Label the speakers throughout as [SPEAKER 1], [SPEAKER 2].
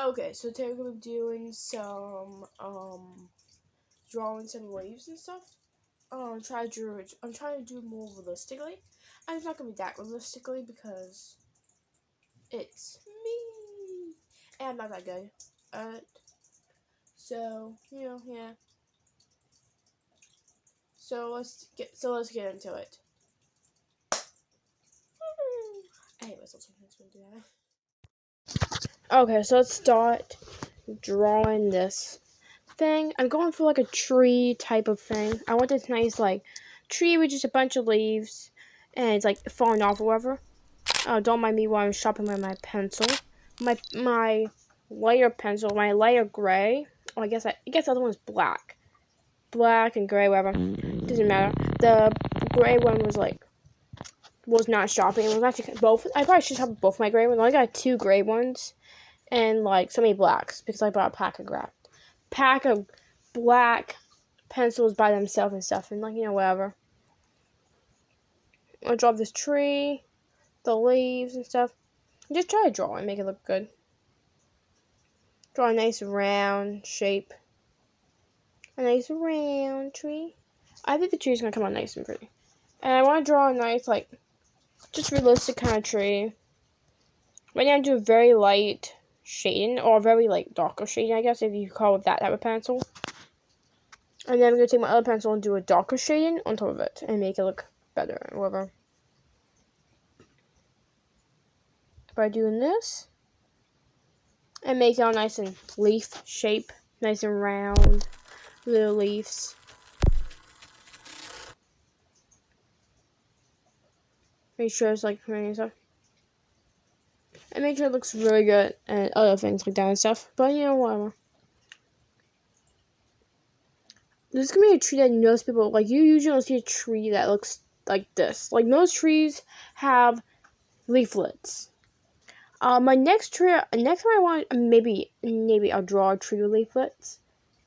[SPEAKER 1] Okay, so today we're gonna be doing some drawing some waves and stuff. I'm trying to do more realistically. And it's not gonna be that realistically because it's me and I'm not that good. So yeah. So let's get into it. Anyways, let's do that. Okay, so let's start drawing this thing. I'm going for like a tree type of thing. I want this nice like tree with just a bunch of leaves and it's like falling off or whatever. Don't mind me while I'm sharpening my pencil. My lighter pencil, my lighter gray. Oh, I guess the other one's black. Black and gray, whatever. Doesn't matter. The gray one was not sharpening. It was actually both. I probably should sharpen both my gray ones. I only got 2 gray ones and like so many blacks because I bought a pack of black pencils by themselves and stuff, and like whatever. I'll draw this tree, the leaves and stuff. Just try to draw and make it look good. Draw a nice round shape. A nice round tree. I think the tree is gonna come out nice and pretty. And I want to draw a nice just realistic kind of tree. Right now I'm doing very light shading, or very darker shading, I guess, if you call it that type of pencil. And then I'm going to take my other pencil and do a darker shading on top of it and make it look better or whatever. By doing this and make it all nice and leaf shape, nice and round little leaves. Make sure it's pretty and stuff. And make sure it looks really good and other things like that and stuff. But whatever. This is gonna be a tree that most people you usually don't see a tree that looks like this. Like most trees have leaflets. My next time I want maybe I'll draw a tree with leaflets.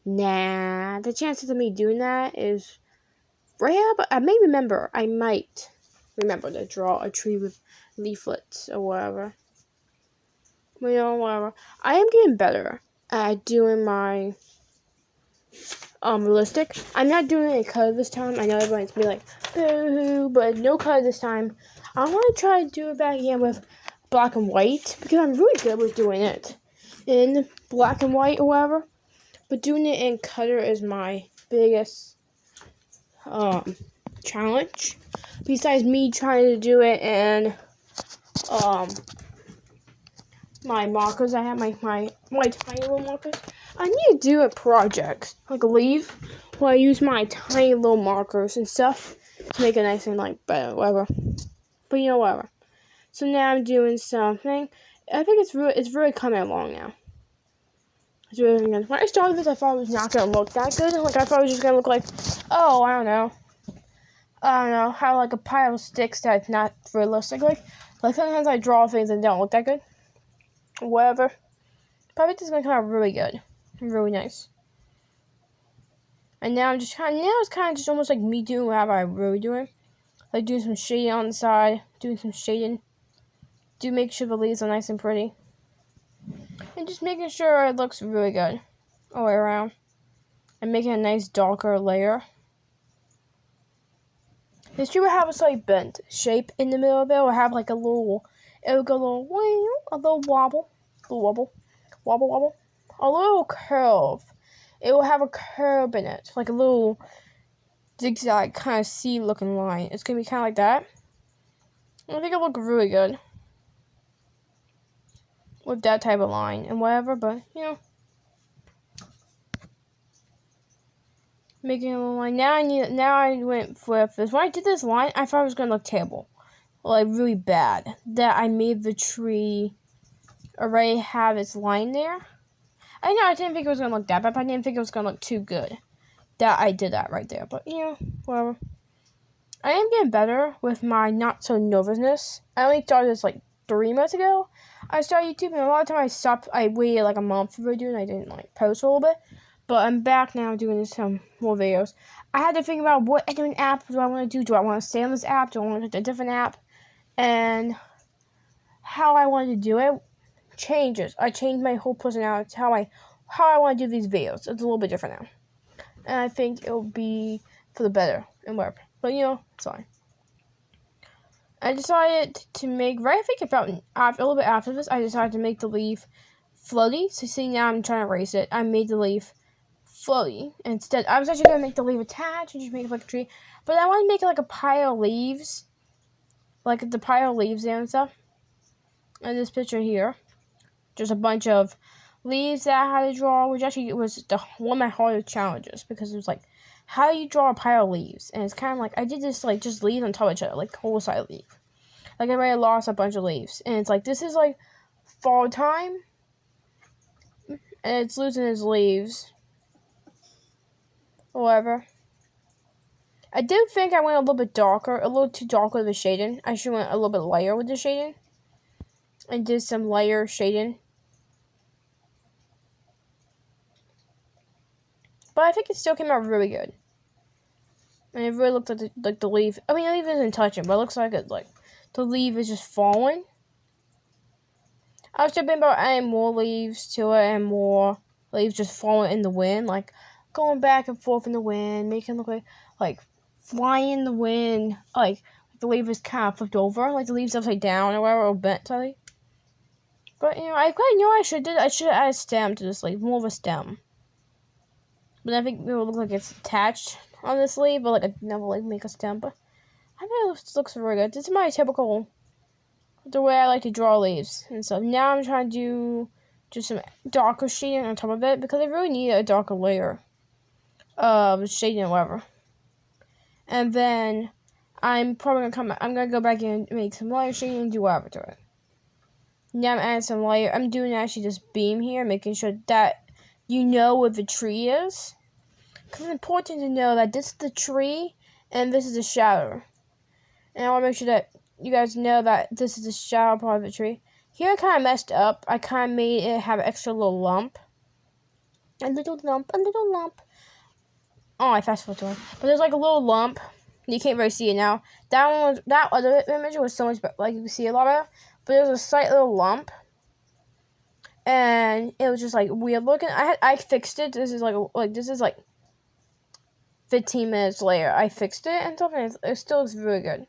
[SPEAKER 1] Nah, the chances of me doing that is rare, but I might remember to draw a tree with leaflets or whatever. But whatever. I am getting better at doing my realistic. I'm not doing any color this time. I know everyone's be like, boo-hoo, but no color this time. I want to try to do it back again with black and white because I'm really good with doing it in black and white or whatever. But doing it in color is my biggest challenge. Besides me trying to do it in my markers, I have my tiny little markers. I need to do a project like a leaf where I use my tiny little markers and stuff to make it nice and better, whatever. But whatever. So now I'm doing something. I think it's really coming along now. It's really good. When I started this, I thought it was not gonna look that good. I thought it was just gonna look like, oh, I don't know, how a pile of sticks that's not realistic. Sometimes I draw things and don't look that good. Whatever. Probably just gonna come out really good, really nice. And now it's kind of just almost like me doing whatever I'm really doing, doing some shading on the side, make sure the leaves are nice and pretty, and just making sure it looks really good all the way around, and making a nice darker layer. This tree will have a slightly bent shape in the middle of it, or have a little wobble, a little curve. It will have a curve in it, like a little zigzag kind of C-looking line. It's gonna be kind of like that. I think it'll look really good with that type of line and whatever, but making a little line. Now I went with this. When I did this line, I thought it was gonna look terrible, really bad. That I made the tree already have its line there. I didn't think it was gonna look that bad, but I didn't think it was gonna look too good. That I did that right there, but whatever. I am getting better with my not so nervousness. I only started this 3 months ago. I started YouTube, and a lot of times I waited a month for video, and I didn't post for a little bit. But I'm back now doing some more videos. I had to think about what editing app do I want to do. Do I want to stay on this app? Do I want to do a different app? And how I wanted to do it. changes. I changed my whole personality, how I want to do these videos. It's a little bit different now. And I think it'll be for the better and whatever. But, it's fine. I decided to make, I think about a little bit after this, I decided to make the leaf floaty. So see, now I'm trying to erase it. I made the leaf floaty instead. I was actually going to make the leaf attached and just make it like a tree. But I want to make it like a pile of leaves. Like the pile of leaves there and stuff. And this picture here. Just a bunch of leaves that I had to draw, which actually was one of my hardest challenges. Because it was like, how do you draw a pile of leaves? And it's kind of like, I did this like just leaves on top of each other. Like whole side of leaf. Like I already lost a bunch of leaves. And it's like, this is like fall time. And it's losing its leaves. Whatever. I do think I went a little bit darker, a little too dark with the shading. I should went a little bit lighter with the shading. And did some lighter shading. But I think it still came out really good. And it really looked like the leaf. I mean, the leaf isn't touching, but it looks like the leaf is just falling. I was thinking about adding more leaves to it and more leaves just falling in the wind, like going back and forth in the wind, making it look like flying in the wind, like the leaf is kind of flipped over, like the leaves upside down or whatever, or bent slightly. But I quite know I should add a stem to this leaf, more of a stem. But I think it will look like it's attached on this leaf, but like I never like make a stem. But I think it looks really good. This is my typical, the way I like to draw leaves and stuff. Now I'm trying to do just some darker shading on top of it because I really need a darker layer of shading and whatever. And then I'm probably gonna go back in and make some lighter shading and do whatever to it. Now I'm adding some lighter. I'm doing actually this beam here, making sure that you know what the tree is. Because it's important to know that this is the tree and this is the shadow. And I want to make sure that you guys know that this is the shadow part of the tree. Here I kind of messed up. I kind of made it have an extra little lump. A little lump. Oh, I fast forwarded to it. But there's like a little lump. You can't really see it now. That other image was so much better. Like you can see a lot better. But there's a slight little lump. And it was just like weird looking. I fixed it. This is like 15 minutes later. I fixed it and stuff, and it still looks really good.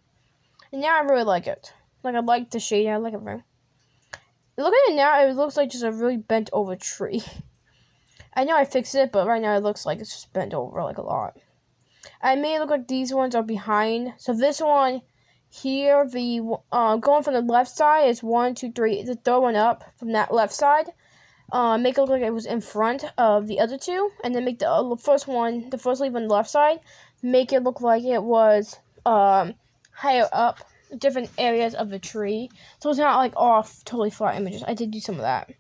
[SPEAKER 1] And now I really like it. Like I like the shade. I like it very. Look at it now. It looks like just a really bent over tree. I know I fixed it, but right now it looks like it's just bent over like a lot. I made it look like these ones are behind. So this one here, the going from the left side is 1, 2, 3. The third one up from that left side. Make it look like it was in front of the other two, and then make the first leaf on the left side, make it look like it was higher up, different areas of the tree, so it's not like off totally flat images. I did do some of that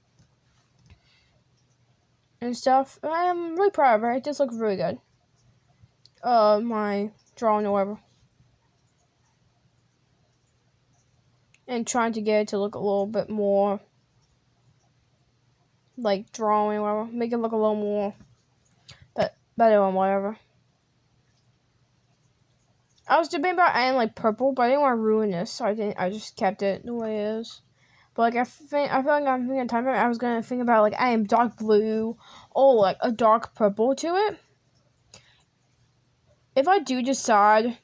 [SPEAKER 1] and stuff. I am really proud of it. It just looks really good. My drawing or whatever. And trying to get it to look a little bit more like drawing or whatever. Make it look a little more better or whatever. I was debating about adding like purple, but I didn't want to ruin this, so I just kept it the way it is. But like I feel like I'm thinking time I was gonna think about like adding dark blue or like a dark purple to it. If I do decide,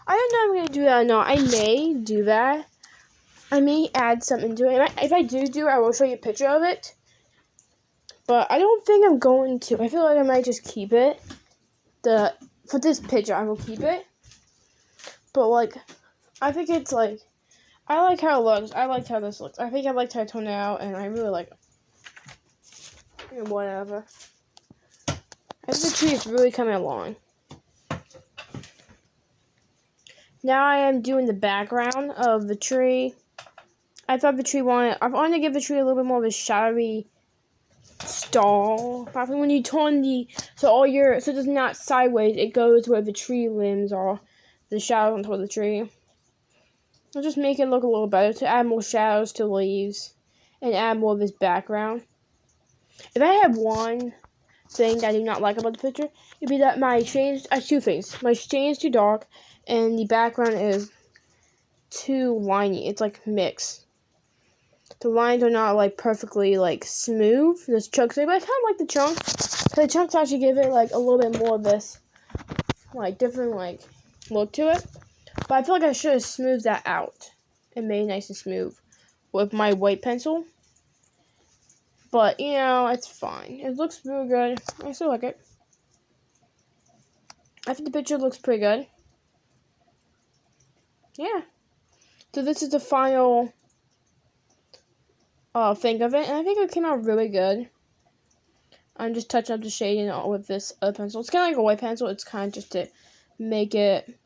[SPEAKER 1] I don't know if I'm gonna do that or not. I may do that. I may add something to it. If I do, I will show you a picture of it. But I don't think I'm going to. I feel like I might just keep it. For this picture, I will keep it. But like, I think it's like, I like how it looks. I liked how this looks. I think I liked how it turned out, and I really like it. Whatever. I think the tree is really coming along. Now I am doing the background of the tree. I wanted to give the tree a little bit more of a shadowy style. Probably when you turn so it does not sideways, it goes where the tree limbs are, the shadows on top of the tree. I'll just make it look a little better to add more shadows to the leaves and add more of this background. If I have one thing that I do not like about the picture, it'd be that my shade, two things. My shade is too dark and the background is too liney. It's like mixed. the lines are not like perfectly like smooth. This chunks, but I kind of like the chunks. The chunks actually give it like a little bit more of this like different like look to it. But I feel like I should have smoothed that out and made it nice and smooth with my white pencil. But you know, it's fine. It looks really good. I still like it. I think the picture looks pretty good. Yeah. So this is the final thing of it, and I think it came out really good. I'm just touching up the shading with this other pencil. It's kind of like a white pencil. It's kind of just to make it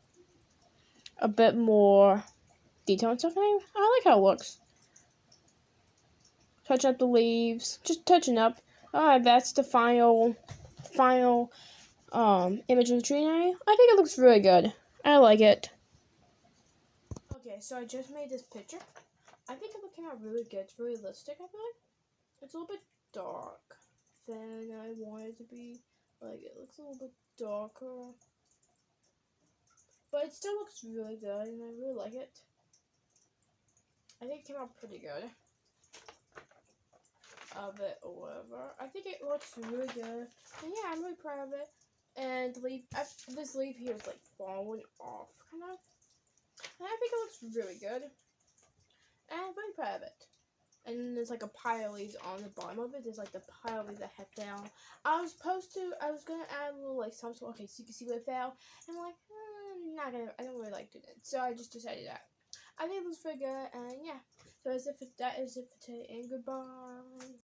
[SPEAKER 1] a bit more detailed and stuff. I like how it looks. Touch up the leaves. Just touching up. Alright, that's the final image of the tree. And I think it looks really good. I like it. Okay, so I just made this picture. I think it came out really good. It's realistic, I feel like. It's a little bit dark than I want it to be. Like, it looks a little bit darker. But it still looks really good, and I really like it. I think it came out pretty good. Of it or whatever. I think it looks really good. And yeah, I'm really proud of it. And the leaf, this leaf here is like falling off, kind of. And I think it looks really good. And I'm really proud of it. And then there's like a pile of leaves on the bottom of it. There's like the pile of leaves that head down. I was gonna add a little like something, okay, so you can see where it fell. And I'm like, I don't really like doing it. So I just decided that. I think it looks pretty good, and yeah. So that is it for today, and goodbye.